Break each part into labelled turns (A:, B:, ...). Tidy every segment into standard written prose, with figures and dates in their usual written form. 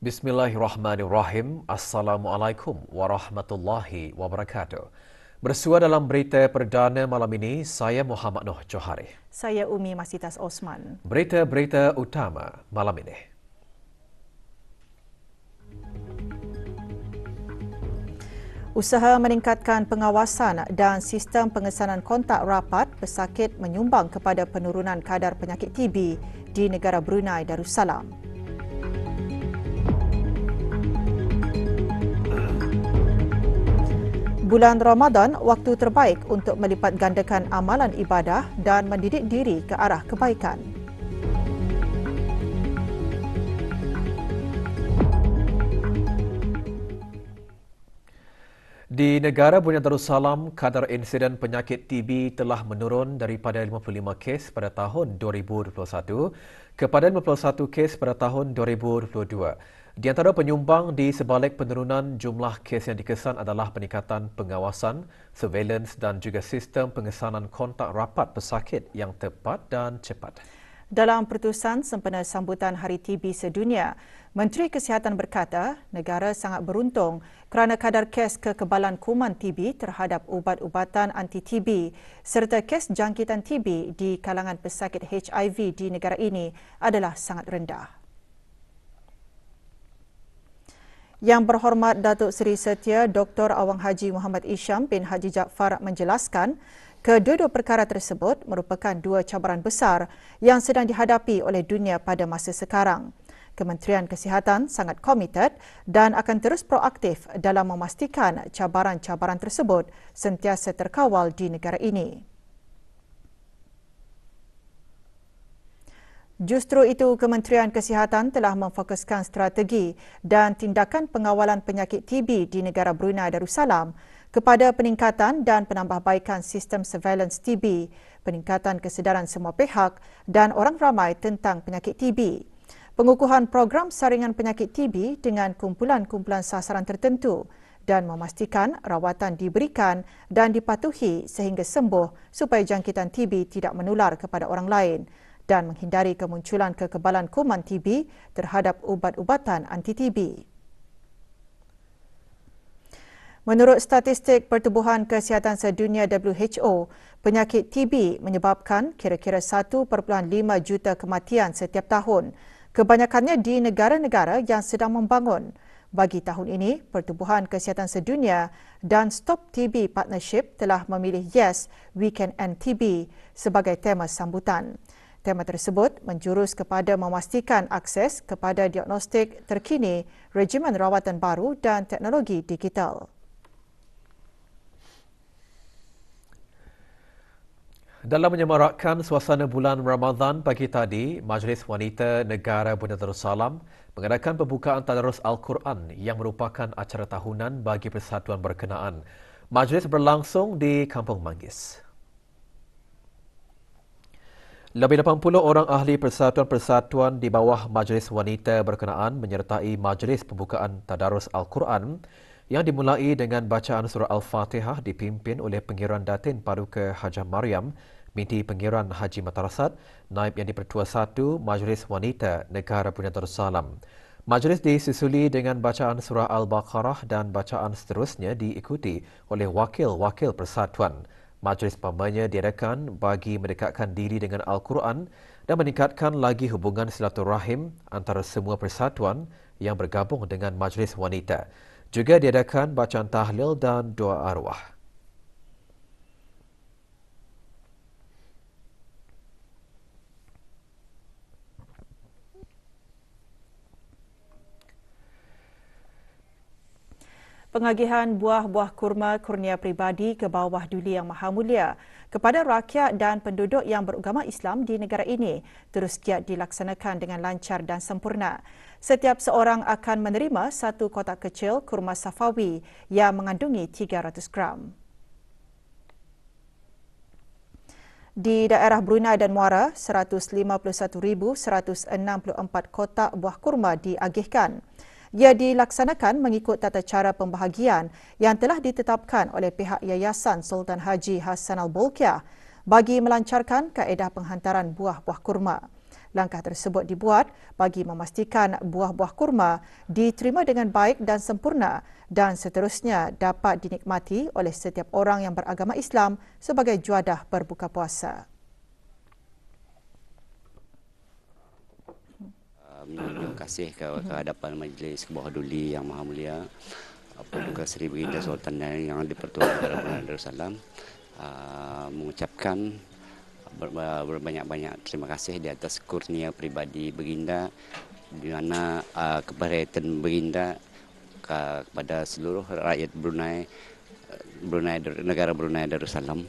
A: Bismillahirrahmanirrahim. Assalamualaikum warahmatullahi wabarakatuh. Bersua dalam berita perdana malam ini, saya Muhammad Noh Johari.
B: Saya Umi Masitas Osman.
A: Berita-berita utama malam ini.
B: Usaha meningkatkan pengawasan dan sistem pengesanan kontak rapat pesakit menyumbang kepada penurunan kadar penyakit TB di negara Brunei Darussalam. Bulan Ramadan, waktu terbaik untuk melipat gandakan amalan ibadah dan mendidik diri ke arah kebaikan.
A: Di negara Brunei Darussalam, kadar insiden penyakit TB telah menurun daripada 55 kes pada tahun 2021 kepada 51 kes pada tahun 2022. Di antara penyumbang di sebalik penurunan jumlah kes yang dikesan adalah peningkatan pengawasan, surveillance dan juga sistem pengesanan kontak rapat pesakit yang tepat dan cepat.
B: Dalam pertusan sempena sambutan Hari TB Sedunia, Menteri Kesihatan berkata negara sangat beruntung kerana kadar kes kekebalan kuman TB terhadap ubat-ubatan anti-TB serta kes jangkitan TB di kalangan pesakit HIV di negara ini adalah sangat rendah. Yang berhormat Datuk Seri Setia Dr. Awang Haji Muhammad Isham bin Haji Jaafar menjelaskan kedua-dua perkara tersebut merupakan dua cabaran besar yang sedang dihadapi oleh dunia pada masa sekarang. Kementerian Kesihatan sangat komited dan akan terus proaktif dalam memastikan cabaran-cabaran tersebut sentiasa terkawal di negara ini. Justru itu, Kementerian Kesihatan telah memfokuskan strategi dan tindakan pengawalan penyakit TB di negara Brunei Darussalam kepada peningkatan dan penambahbaikan sistem surveillance TB, peningkatan kesedaran semua pihak dan orang ramai tentang penyakit TB, pengukuhan program saringan penyakit TB dengan kumpulan-kumpulan sasaran tertentu dan memastikan rawatan diberikan dan dipatuhi sehingga sembuh supaya jangkitan TB tidak menular kepada orang lain dan menghindari kemunculan kekebalan kuman TB terhadap ubat-ubatan anti-TB. Menurut statistik Pertubuhan Kesihatan Sedunia WHO, penyakit TB menyebabkan kira-kira 1.5 juta kematian setiap tahun, kebanyakannya di negara-negara yang sedang membangun. Bagi tahun ini, Pertubuhan Kesihatan Sedunia dan Stop TB Partnership telah memilih Yes, We Can End TB sebagai tema sambutan. Tema tersebut menjurus kepada memastikan akses kepada diagnostik terkini, regimen rawatan baru dan teknologi digital.
A: Dalam menyemarakkan suasana bulan Ramadan pagi tadi, Majlis Wanita Negara Brunei Darussalam mengadakan pembukaan tadarus Al-Quran yang merupakan acara tahunan bagi persatuan berkenaan. Majlis berlangsung di Kampung Manggis. Lebih 80 orang ahli persatuan-persatuan di bawah Majlis Wanita berkenaan menyertai majlis pembukaan tadarus Al-Quran yang dimulai dengan bacaan surah Al-Fatihah dipimpin oleh Pengiran Datin Paduka Hajah Mariam binti Pengiran Haji Matarasat, Naib Yang di-Pertua 1 Majlis Wanita Negara Brunei Darussalam. Majlis disusuli dengan bacaan surah Al-Baqarah dan bacaan seterusnya diikuti oleh wakil-wakil persatuan. Majlis pamannya diadakan bagi mendekatkan diri dengan Al-Quran dan meningkatkan lagi hubungan silaturahim antara semua persatuan yang bergabung dengan Majlis Wanita. Juga diadakan bacaan tahlil dan doa arwah.
B: pengagihan buah-buah kurma kurnia pribadi ke bawah Duli Yang Maha Mulia kepada rakyat dan penduduk yang beragama Islam di negara ini terus giat dilaksanakan dengan lancar dan sempurna. Setiap seorang akan menerima satu kotak kecil kurma safawi yang mengandungi 300 gram. Di daerah Brunei dan Muara, 151,164 kotak buah kurma diagihkan. Ia dilaksanakan mengikut tata cara pembahagian yang telah ditetapkan oleh pihak Yayasan Sultan Haji Hassan Al-Bolkiah bagi melancarkan kaedah penghantaran buah-buah kurma. Langkah tersebut dibuat bagi memastikan buah-buah kurma diterima dengan baik dan sempurna dan seterusnya dapat dinikmati oleh setiap orang yang beragama Islam sebagai juadah berbuka puasa.
C: Terima kasih ke hadapan Majlis ke bawah Duli Yang Maha Mulia, Paduka Seri Baginda Sultan yang di-Pertuan Negara Brunei Darussalam, mengucapkan berbanyak-banyak terima kasih di atas kurnia pribadi Baginda, di mana keperhatian Baginda kepada seluruh rakyat negara Brunei Darussalam.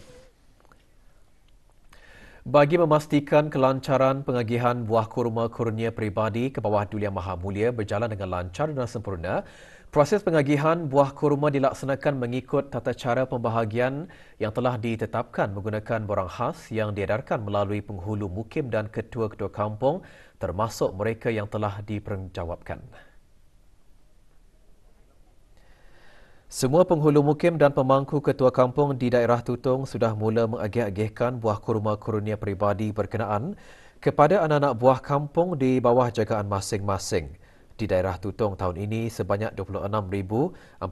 A: Bagi memastikan kelancaran pengagihan buah kurma kurnia peribadi ke bawah Duli Yang Maha Mulia berjalan dengan lancar dan sempurna, proses pengagihan buah kurma dilaksanakan mengikut tata cara pembahagian yang telah ditetapkan menggunakan borang khas yang diedarkan melalui penghulu mukim dan ketua-ketua kampung termasuk mereka yang telah dipertanggungjawabkan. Semua penghulu mukim dan pemangku ketua kampung di daerah Tutong sudah mula mengagih-agihkan buah kurma kurnia peribadi berkenaan kepada anak-anak buah kampung di bawah jagaan masing-masing. Di daerah Tutong tahun ini sebanyak 26,488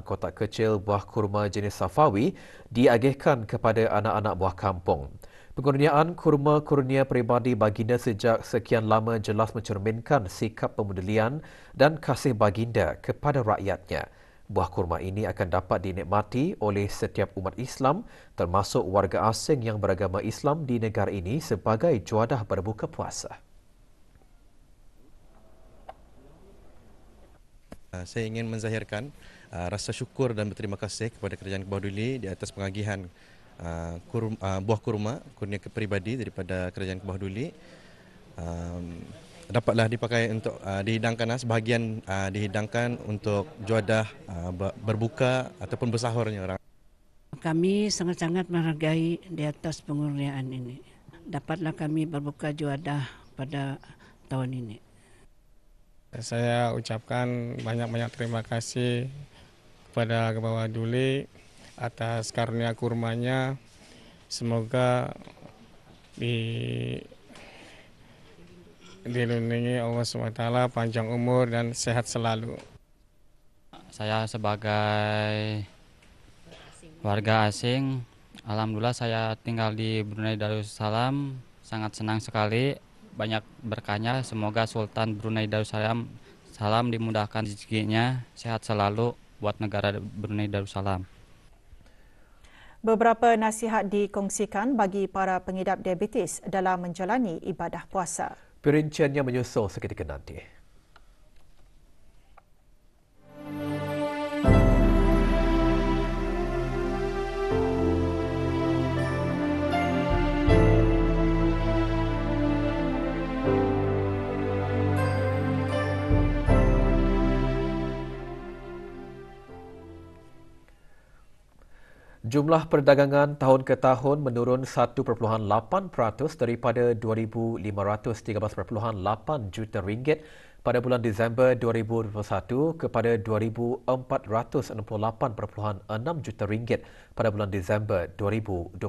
A: kotak kecil buah kurma jenis safawi diagihkan kepada anak-anak buah kampung. Pengurniaan kurma kurnia peribadi baginda sejak sekian lama jelas mencerminkan sikap pemodelan dan kasih baginda kepada rakyatnya. Buah kurma ini akan dapat dinikmati oleh setiap umat Islam termasuk warga asing yang beragama Islam di negara ini sebagai juadah berbuka puasa.
D: Saya ingin menzahirkan rasa syukur dan berterima kasih kepada Kerajaan Ke Bawah Duli di atas pengagihan buah kurma kurnia pribadi daripada Kerajaan Ke Bawah Duli. Dapatlah dipakai untuk dihidangkan, sebahagian dihidangkan untuk juadah berbuka ataupun bersahurnya orang.
E: Kami sangat-sangat menghargai di atas pengurniaan ini. Dapatlah kami berbuka juadah pada tahun ini.
F: Saya ucapkan banyak-banyak terima kasih kepada Ke Bawah Duli atas karunia kurmanya. Semoga dilindungi Allah SWT, panjang umur dan sehat selalu.
G: Saya sebagai warga asing, alhamdulillah saya tinggal di Brunei Darussalam, sangat senang sekali, banyak berkahnya. Semoga Sultan Brunei Darussalam dimudahkan rezekinya, sehat selalu buat negara Brunei Darussalam.
B: Beberapa nasihat dikongsikan bagi para pengidap diabetes dalam menjalani ibadah puasa.
A: Perinciannya menyusul seketika nanti. Jumlah perdagangan tahun ke tahun menurun 1.8% daripada 2,513.8 juta ringgit pada bulan Disember 2021 kepada 2,468.6 juta ringgit pada bulan Disember 2022.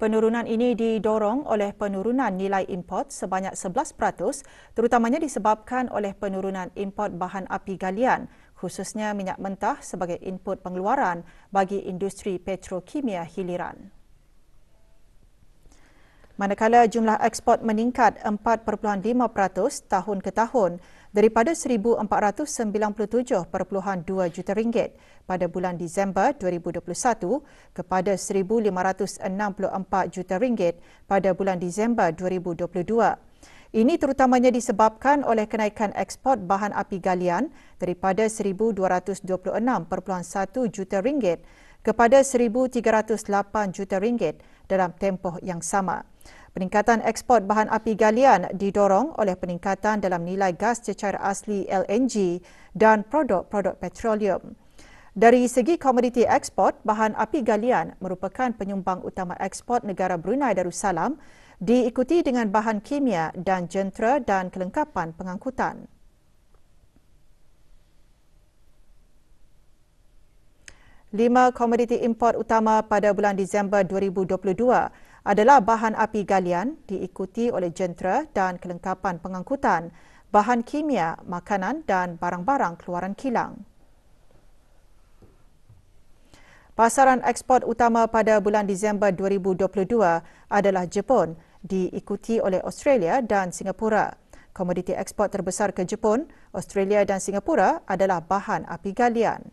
B: Penurunan ini didorong oleh penurunan nilai import sebanyak 11%, terutamanya disebabkan oleh penurunan import bahan api galian, khususnya minyak mentah sebagai input pengeluaran bagi industri petrokimia hiliran. Manakala jumlah ekspor meningkat 4.5% tahun ke tahun daripada 1,497.2 juta ringgit pada bulan Disember 2021 kepada 1,564 juta ringgit pada bulan Disember 2022. Ini terutamanya disebabkan oleh kenaikan ekspor bahan api galian daripada RM1,226.1 juta kepada RM1,308 juta dalam tempoh yang sama. Peningkatan ekspor bahan api galian didorong oleh peningkatan dalam nilai gas cecair asli LNG dan produk-produk petroleum. Dari segi komoditi ekspor, bahan api galian merupakan penyumbang utama ekspor negara Brunei Darussalam, diikuti dengan bahan kimia dan jentera dan kelengkapan pengangkutan. Lima komoditi import utama pada bulan Disember 2022 adalah bahan api galian, diikuti oleh jentera dan kelengkapan pengangkutan, bahan kimia, makanan dan barang-barang keluaran kilang. Pasaran ekspor utama pada bulan Disember 2022 adalah Jepun, diikuti oleh Australia dan Singapura. Komoditi ekspor terbesar ke Jepun, Australia dan Singapura adalah bahan api galian.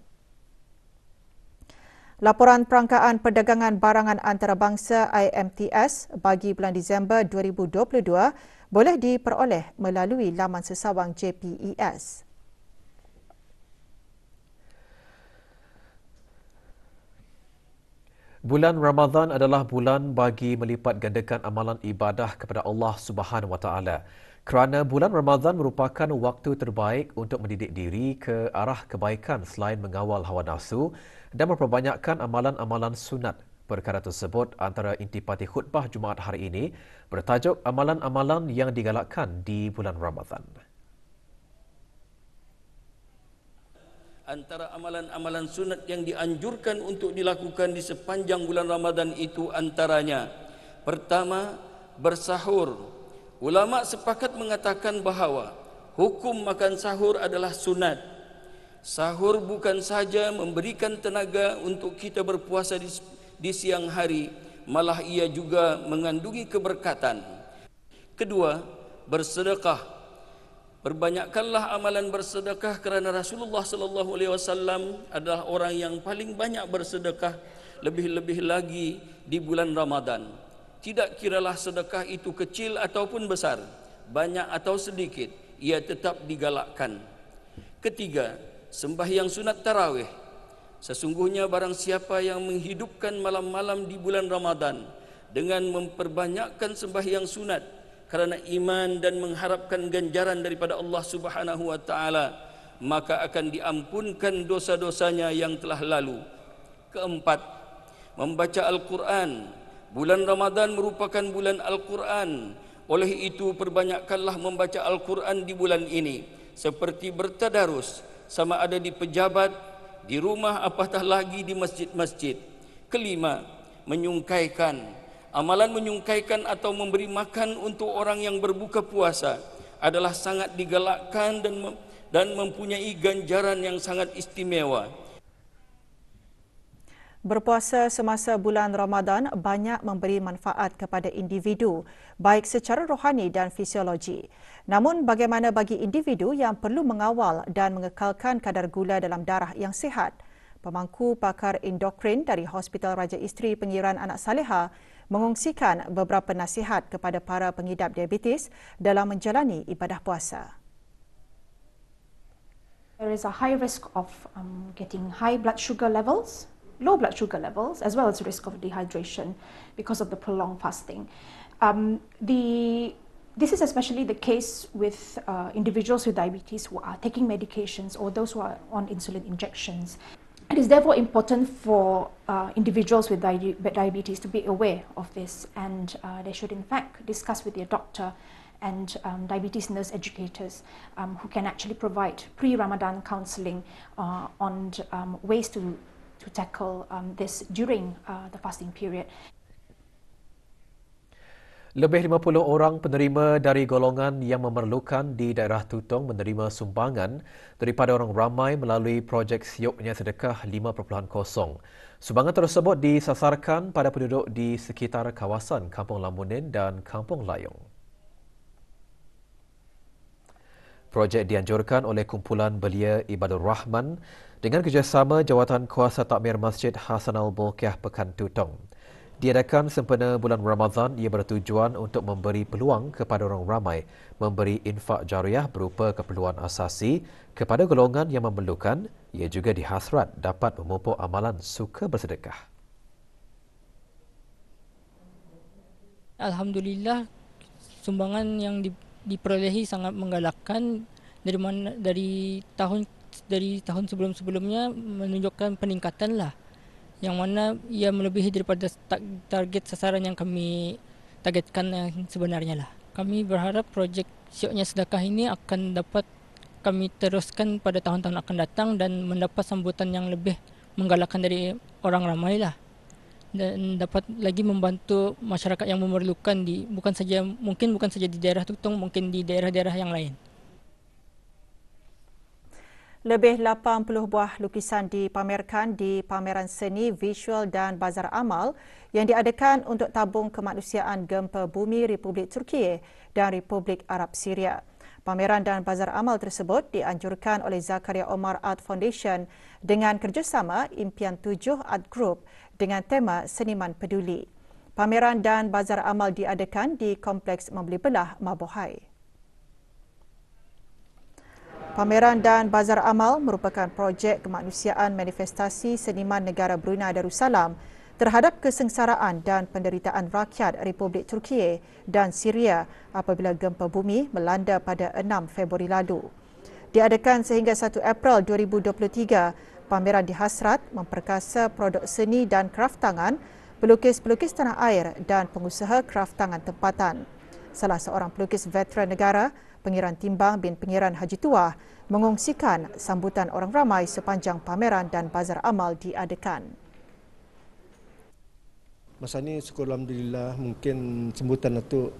B: Laporan Perangkaan Perdagangan Barangan Antarabangsa IMTS bagi bulan Disember 2022 boleh diperoleh melalui laman sesawang JPES.
A: Bulan Ramadan adalah bulan bagi melipat gandakan amalan ibadah kepada Allah Subhanahu Wa Taala. Kerana bulan Ramadan merupakan waktu terbaik untuk mendidik diri ke arah kebaikan selain mengawal hawa nafsu dan memperbanyakkan amalan-amalan sunat. Perkara tersebut antara intipati khutbah Jumaat hari ini bertajuk amalan-amalan yang digalakkan di bulan Ramadan.
H: Antara amalan-amalan sunat yang dianjurkan untuk dilakukan di sepanjang bulan Ramadan itu antaranya, pertama, bersahur. Ulama sepakat mengatakan bahawa hukum makan sahur adalah sunat. Sahur bukan saja memberikan tenaga untuk kita berpuasa di siang hari, malah ia juga mengandungi keberkatan. Kedua, bersedekah. Perbanyakkanlah amalan bersedekah kerana Rasulullah sallallahu alaihi wasallam adalah orang yang paling banyak bersedekah, lebih-lebih lagi di bulan Ramadan. Tidak kiralah sedekah itu kecil ataupun besar, banyak atau sedikit, ia tetap digalakkan. Ketiga, sembahyang sunat tarawih. Sesungguhnya barang siapa yang menghidupkan malam-malam di bulan Ramadan dengan memperbanyakkan sembahyang sunat kerana iman dan mengharapkan ganjaran daripada Allah Subhanahu wa taala, maka akan diampunkan dosa-dosanya yang telah lalu. Keempat, membaca Al-Quran. Bulan Ramadan merupakan bulan Al-Quran. Oleh itu perbanyakkanlah membaca Al-Quran di bulan ini, seperti bertadarus, sama ada di pejabat, di rumah, apatah lagi di masjid-masjid. Kelima, menyungkaikan. Amalan menyungkaikan atau memberi makan untuk orang yang berbuka puasa adalah sangat digalakkan dan mempunyai ganjaran yang sangat istimewa.
B: Berpuasa semasa bulan Ramadan banyak memberi manfaat kepada individu, baik secara rohani dan fisiologi. Namun bagaimana bagi individu yang perlu mengawal dan mengekalkan kadar gula dalam darah yang sihat? Pemangku pakar endokrin dari Hospital Raja Isteri Pengiran Anak Saleha mengongsikan beberapa nasihat kepada para pengidap diabetes dalam menjalani ibadah puasa.
I: There is a high risk of getting high blood sugar levels, low blood sugar levels, as well as risk of dehydration because of the prolonged fasting. This is especially the case with individuals with diabetes who are taking medications or those who are on insulin injections. It is therefore important for individuals with diabetes to be aware of this, and they should in fact discuss with their doctor and diabetes nurse educators who can actually provide pre-Ramadan counselling on ways to tackle this during the fasting period.
A: Lebih 50 orang penerima dari golongan yang memerlukan di daerah Tutong menerima sumbangan daripada orang ramai melalui projek Sioknya Sedekah 5.0. Sumbangan tersebut disasarkan pada penduduk di sekitar kawasan Kampung Lamunin dan Kampung Layong. Projek dianjurkan oleh Kumpulan Belia Ibadur Rahman dengan kerjasama Jawatan Kuasa Takmir Masjid Hasanal Bolkiah Pekan Tutong. Diadakan sempena bulan Ramadan, ia bertujuan untuk memberi peluang kepada orang ramai memberi infak jariah berupa keperluan asasi kepada golongan yang memerlukan. Ia juga dihasrat dapat memupuk amalan suka bersedekah.
J: Alhamdulillah, sumbangan yang diperolehi sangat menggalakkan dari tahun sebelum-sebelumnya menunjukkan peningkatan lah, yang mana ia melebihi daripada target sasaran yang kami targetkan yang sebenarnya lah. Kami berharap projek Syoknya Sedekah ini akan dapat kami teruskan pada tahun-tahun akan datang dan mendapat sambutan yang lebih menggalakkan dari orang ramai lah, dan dapat lagi membantu masyarakat yang memerlukan bukan saja di daerah Tutong, mungkin di daerah-daerah yang lain.
B: Lebih 80 buah lukisan dipamerkan di pameran seni, visual dan bazar amal yang diadakan untuk tabung kemanusiaan gempa bumi Republik Turkiye dan Republik Arab Syria. Pameran dan bazar amal tersebut dianjurkan oleh Zakaria Omar Art Foundation dengan kerjasama Impian 7 Art Group dengan tema Seniman Peduli. Pameran dan bazar amal diadakan di Kompleks Membeli Belah Mabuhay. Pameran dan bazar amal merupakan projek kemanusiaan manifestasi seniman negara Brunei Darussalam terhadap kesengsaraan dan penderitaan rakyat Republik Turkiye dan Syria apabila gempa bumi melanda pada 6 Februari lalu. Diadakan sehingga 1 April 2023, pameran dihasrat memperkasa produk seni dan kraf tangan, pelukis-pelukis tanah air dan pengusaha kraf tangan tempatan. Salah seorang pelukis veteran negara, Pengiran Timbang bin Pengiran Haji Tuah, mengongsikan sambutan orang ramai sepanjang pameran dan bazar amal diadakan.
K: Masa ini syukur Alhamdulillah, mungkin sambutan itu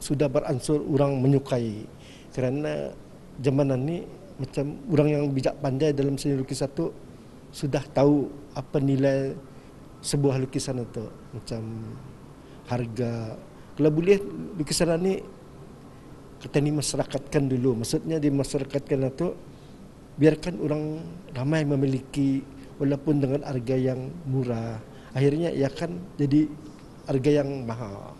K: sudah beransur orang menyukai. Kerana zaman ini macam orang yang bijak pandai dalam seni lukisan itu sudah tahu apa nilai sebuah lukisan itu. Macam harga. Kalau boleh lukisan ini kita ni masyarakatkan dulu. Maksudnya dimasyarakatkan itu biarkan orang ramai memiliki walaupun dengan harga yang murah. Akhirnya ia akan jadi harga yang mahal.